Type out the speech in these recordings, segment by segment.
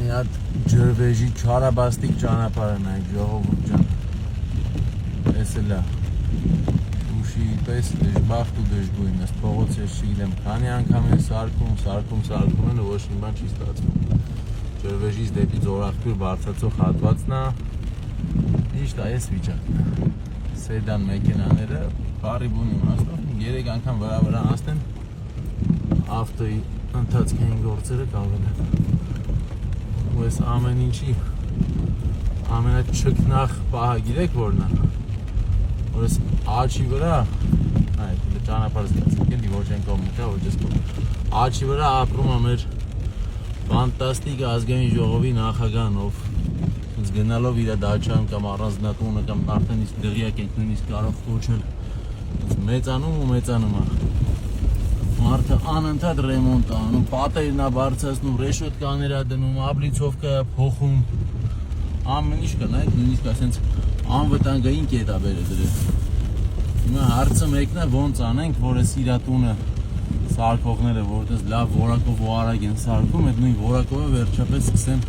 մի հատ ջրվեժի չարաբաստիկ ճանապարհը նայեք ժողովուրդ ջան։ Էս էլ է։ Ուշի պես դժբախտ ու դժգույն, ըստ փողոց ես չգիտեմ քանի անգամ են սարքում են ու ոչ մի բան չի ստացվում։ Ջրվեժից դեպի Ձորախտուր բարձրացող հատվածն է։ Ճիշտ է, այս վիճակն է։ Սեդան մեքենաները բարի բուն իմաստով 3 անգամ վրա անցնեն ավտոյի ընթացքային գործերը կարող են։ Ու այս ամեն ինչի ամենաչքնախ պահը գիտեք որն է։ Որ այս աչի վրա, այդ ճանապարհ զգացեք էլի ոչ այն կողմը կա, ոչ այս կողմը։ Աչի վրա ապրում է մեր ֆանտաստիկ ազգային ժողովի նախագահն, ով գնալով իր դաչան կամ առանձնատունը կամ արդեն իսկ դղյակ ենք նույնիսկ կարող կոչել մեծանում ու մեծանում է։ Մարդը անընդհատ ռեմոնտ է անում, պատերն է բարձրացնում, ռեշոտկաներ է դնում, աբլիցովկա է փոխում, ամեն ինչ կա, նայեք նույնիսկ այսպես անվտանգային կետ է բերել դրել։ Հիմա հարցը մեկն է ոնց անենք, որ այս իր տունը սարքողները որտես լավ որակով ու արագ են սարքում, այդ նույն որակովը վերջապես սկսեն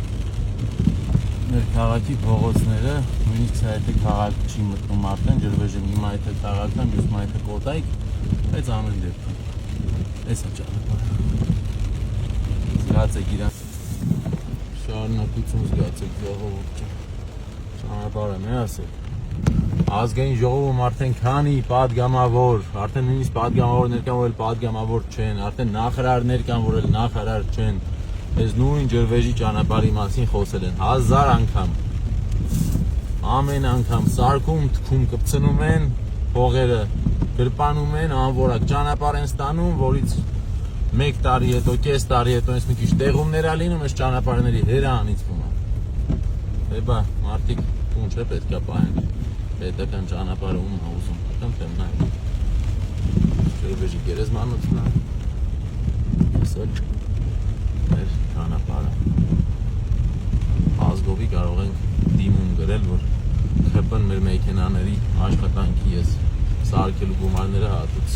մեր քաղաքի փողոցները, նույնիսկ սա եթե քաղաք չի մտնում արդեն ջրվեժը հիմա եթե քաղաքն, մյուս մա եթե կոտայք, բայց ամեն դեպքում էս է ճանապարհը։ Զգացեք իրան շարունակություն զգացեք ժողովուրդ ջան։ Ճանապարհը մեր ասեք։ Ազգային ժողովում արդեն քանի падգամավոր, արդեն նույնիսկ падգամավորներ կան, որ էլ падգամավոր չեն, արդեն նախարարներ կան, որ էլ նախարար չեն։ Այս նույն ջրվեժի ճանապարհի մասին խոսել են 1000 անգամ։ Ամեն անգամ սարքում, թքում կպցնում են փողերը, գրպանում են, անորակ ճանապարհ են ստանում, որից 1 տարի հետո, կես տարի հետո այս մի քիչ տեղումներ ա լինում, այս ճանապարհների հերանիցվում է։ Բա մարդիկ տուն չէ պետք է պահեն։ Պետական ճանապարհը ում է ուզում, կամ նայ։ Ջրվեժի գերեզմանոցն է։ Ասել մեր ճանապարհը։ Ազգովի կարող ենք դիմում գրել, որ ԽՊ-ն մեր մեքենաների աշխատանքի ես սարքելու գումարները հատուց